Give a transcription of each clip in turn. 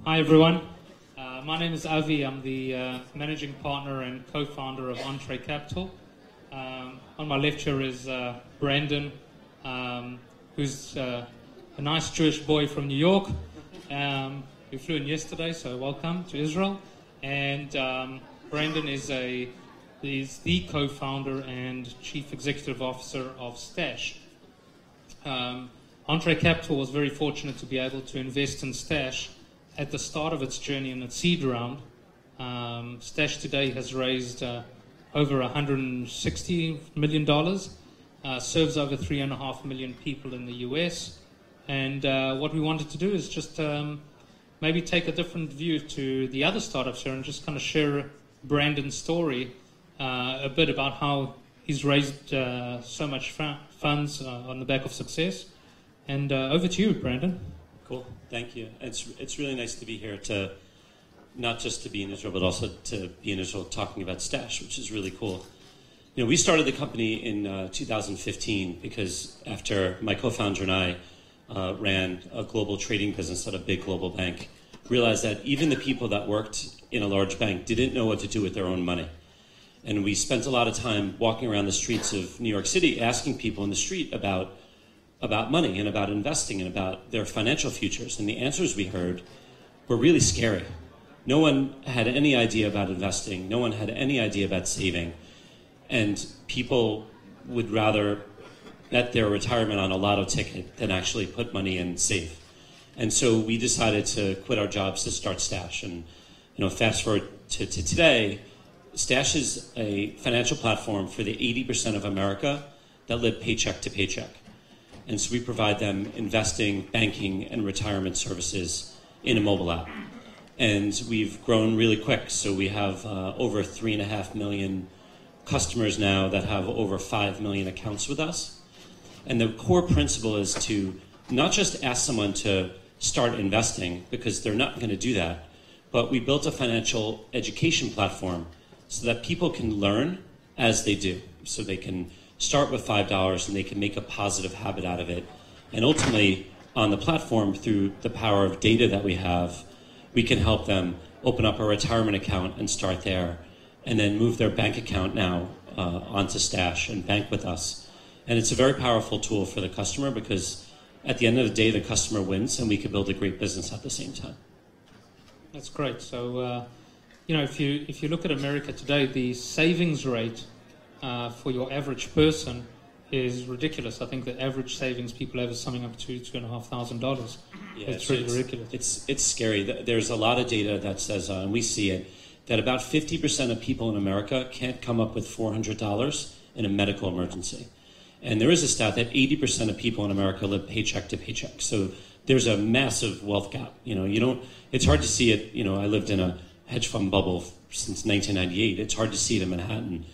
Hi everyone, my name is Avi. I'm the managing partner and co-founder of Entree Capital. On my left here is Brandon, who's a nice Jewish boy from New York. We flew in yesterday, so welcome to Israel. And Brandon is the co-founder and chief executive officer of Stash. Entree Capital was very fortunate to be able to invest in Stash at the start of its journey in its seed round. Stash today has raised over $160 million, serves over 3.5 million people in the US. And what we wanted to do is just maybe take a different view to the other startups here and just kind of share Brandon's story a bit about how he's raised so much funds on the back of success. And over to you, Brandon. Cool, thank you. It's really nice to be here, to not just to be in Israel, but also to be in Israel talking about Stash, which is really cool. You know, we started the company in 2015 because after my co-founder and I ran a global trading business at a big global bank, realized that even the people that worked in a large bank didn't know what to do with their own money. And we spent a lot of time walking around the streets of New York City asking people in the street about money and about investing and about their financial futures. And the answers we heard were really scary. No one had any idea about investing. No one had any idea about saving. And people would rather bet their retirement on a lotto ticket than actually put money in safe. And so we decided to quit our jobs to start Stash. And fast forward to today, Stash is a financial platform for the 80% of America that live paycheck to paycheck. And so we provide them investing, banking, and retirement services in a mobile app. And we've grown really quick. So we have over 3.5 million customers now that have over 5 million accounts with us. And the core principle is to not just ask someone to start investing, because they're not going to do that, but we built a financial education platform so that people can learn as they do. So they can start with $5 and they can make a positive habit out of it. And ultimately, on the platform, through the power of data that we have, we can help them open up a retirement account and start there, and then move their bank account now onto Stash and bank with us. And it's a very powerful tool for the customer, because at the end of the day, the customer wins and we can build a great business at the same time. That's great. So, if you look at America today, the savings rate for your average person is ridiculous. I think the average savings people have is something up to $2,500. Yeah, it's really ridiculous. It's scary. There's a lot of data that says, and we see it, that about 50% of people in America can't come up with $400 in a medical emergency. And there is a stat that 80% of people in America live paycheck to paycheck. So there's a massive wealth gap. It's hard to see it. I lived in a hedge fund bubble since 1998. It's hard to see it in Manhattan.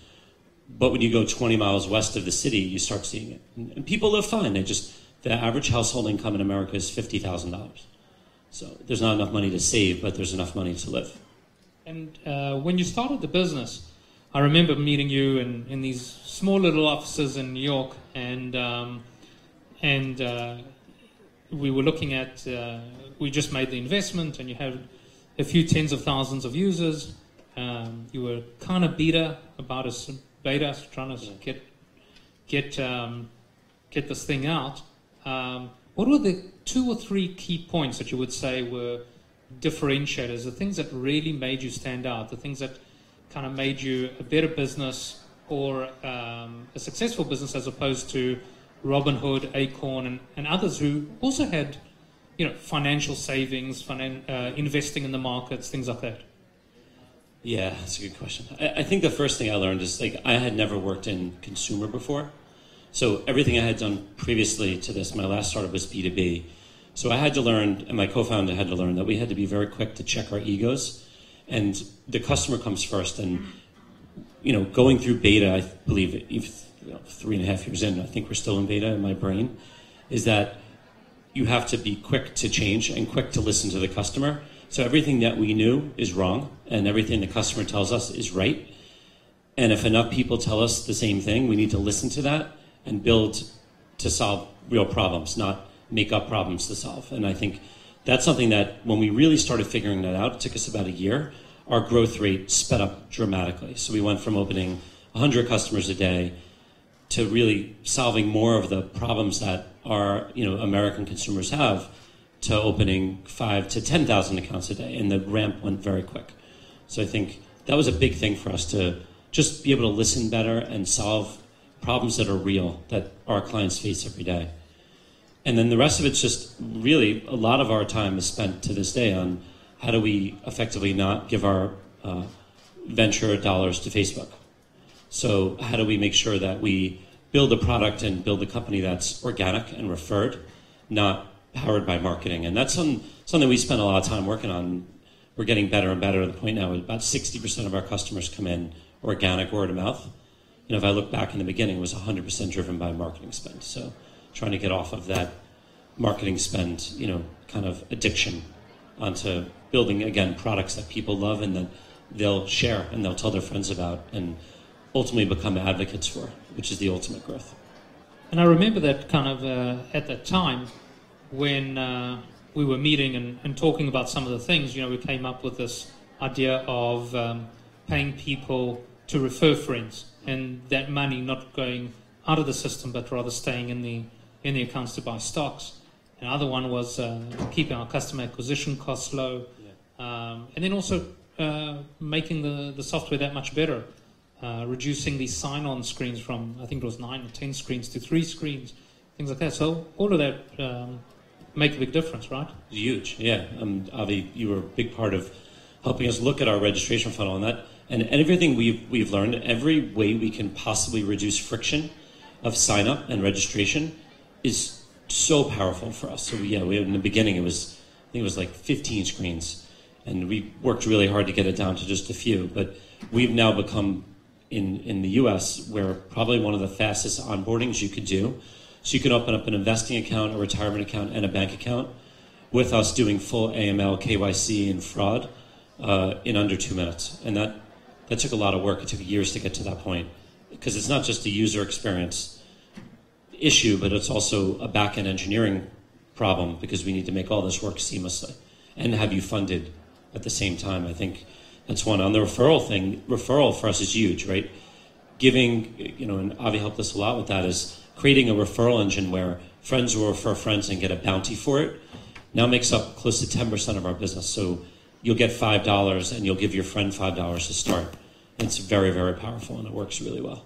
But when you go 20 miles west of the city, you start seeing it. And people live fine. The average household income in America is $50,000. So there's not enough money to save, but there's enough money to live. And when you started the business, I remember meeting you in these small little offices in New York, and we were looking at, we just made the investment, and you had a few tens of thousands of users. You were kind of beta, trying to get this thing out. What were the 2 or 3 key points that you would say were differentiators, the things that really made you stand out, the things that kind of made you a better business or a successful business, as opposed to Robinhood, Acorn, and others who also had, financial savings, investing in the markets, things like that? Yeah, that's a good question. I think the first thing I learned is, I had never worked in consumer before. So everything I had done previously to this, my last startup, was B2B. So I had to learn, and my co-founder had to learn, that we had to be very quick to check our egos. And the customer comes first. And, going through beta, I believe, 3.5 years in, I think we're still in beta in my brain, is that you have to be quick to change and quick to listen to the customer. So everything that we knew is wrong, and everything the customer tells us is right. And if enough people tell us the same thing, we need to listen to that and build to solve real problems, not make up problems to solve. And I think that's something that when we really started figuring that out, it took us about a year, our growth rate sped up dramatically. So we went from opening 100 customers a day to really solving more of the problems that our American consumers have, to opening 5,000 to 10,000 accounts a day, and the ramp went very quick. So I think that was a big thing for us, to just be able to listen better and solve problems that are real, that our clients face every day. And then the rest of it's just really, a lot of our time is spent to this day on how do we effectively not give our venture dollars to Facebook. So how do we make sure that we build a product and build a company that's organic and referred, not powered by marketing? And that's something we spend a lot of time working on. We're getting better and better to the point now about 60% of our customers come in organic, word of mouth. If I look back in the beginning, it was 100% driven by marketing spend. So trying to get off of that marketing spend, kind of addiction, onto building, again, products that people love and that they'll share and they'll tell their friends about and ultimately become advocates for, which is the ultimate growth. And I remember that kind of at that time when we were meeting and talking about some of the things, we came up with this idea of paying people to refer friends, and that money not going out of the system but rather staying in the accounts to buy stocks. Another one was keeping our customer acquisition costs low, and then also making the software that much better, reducing the sign-on screens from, I think it was 9 or 10 screens to 3 screens, things like that. So all of that make a big difference, right? Huge, yeah. Avi, you were a big part of helping us look at our registration funnel on that. And everything we've learned, every way we can possibly reduce friction of sign up and registration is so powerful for us. So we in the beginning I think it was like 15 screens, and we worked really hard to get it down to just a few. But we've now become in the US where probably one of the fastest onboardings you could do. So you can open up an investing account, a retirement account, and a bank account with us doing full AML, KYC, and fraud in under 2 minutes. And that took a lot of work. It took years to get to that point, because it's not just a user experience issue, but it's also a back-end engineering problem, because we need to make all this work seamlessly and have you funded at the same time. I think that's one. On the referral thing, referral for us is huge, right? Giving, and Avi helped us a lot with that, is creating a referral engine where friends will refer friends and get a bounty for it. Now makes up close to 10% of our business. So you'll get $5 and you'll give your friend $5 to start. It's very, very powerful, and it works really well.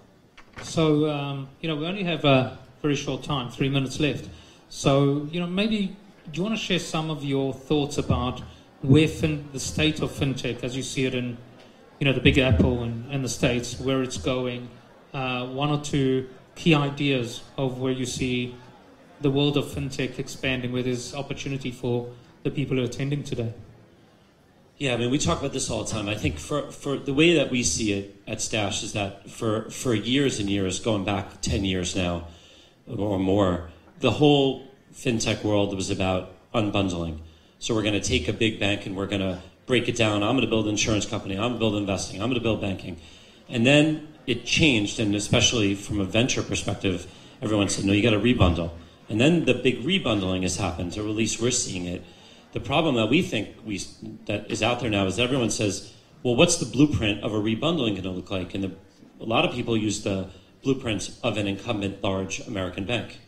So, we only have a very short time, 3 minutes left. So, maybe do you want to share some of your thoughts about where the state of fintech, as you see it in, the Big Apple and the States, where it's going, one or two key ideas of where you see the world of fintech expanding, where there's opportunity for the people who are attending today? Yeah, we talk about this all the time. I think for the way that we see it at Stash is that for years and years, going back 10 years now or more, the whole fintech world was about unbundling. So we're going to take a big bank and we're going to break it down. I'm going to build an insurance company. I'm going to build investing. I'm going to build banking. And then it changed, and especially from a venture perspective, everyone said, no, you got to rebundle. And then the big rebundling has happened, or at least we're seeing it. The problem that we think that is out there now is everyone says, well, what's the blueprint of a rebundling going to look like? And a lot of people use the blueprints of an incumbent large American bank.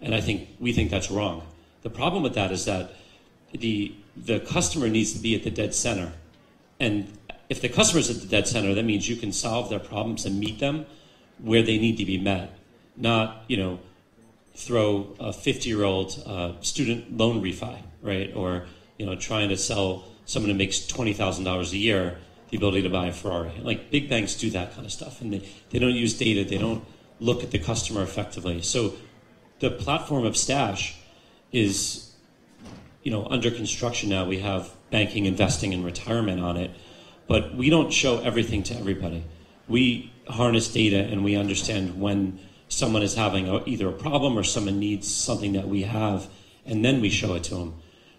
And we think that's wrong. The problem with that is that the customer needs to be at the dead center. And if the customer's at the dead center, that means you can solve their problems and meet them where they need to be met. Not, throw a 50-year-old student loan refi, right? Or, trying to sell someone who makes $20,000 a year the ability to buy a Ferrari. Like, big banks do that kind of stuff, and they don't use data. They don't look at the customer effectively. So the platform of Stash is, under construction now. We have banking, investing, and retirement on it, but we don't show everything to everybody. We harness data, and we understand when someone is having either a problem or someone needs something that we have, and then we show it to them,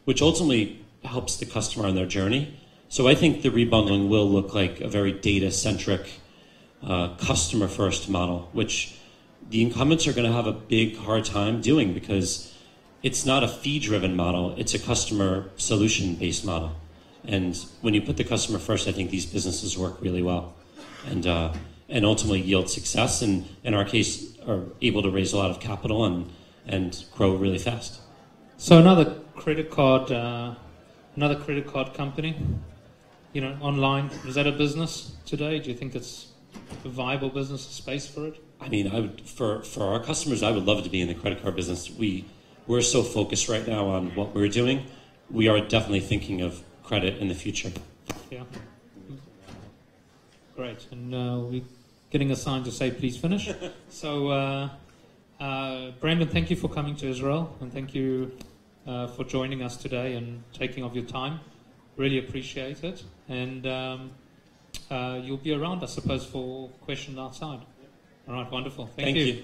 which ultimately helps the customer on their journey. So I think the rebundling will look like a very data-centric, customer-first model, which the incumbents are going to have a big, hard time doing, because it's not a fee-driven model, it's a customer solution-based model. And when you put the customer first, I think these businesses work really well and ultimately yield success, and in our case are able to raise a lot of capital and grow really fast. So another credit card company, online, is that a business today? Do you think it's a viable business, a space for it? I mean, for our customers, I would love to be in the credit card business. We're so focused right now on what we're doing. We are definitely thinking of credit in the future. Yeah. Great. And we're getting a sign to say please finish. So, Brandon, thank you for coming to Israel, and thank you for joining us today and taking of your time. Really appreciate it. And you'll be around, I suppose, for questions outside. All right, wonderful. Thank you.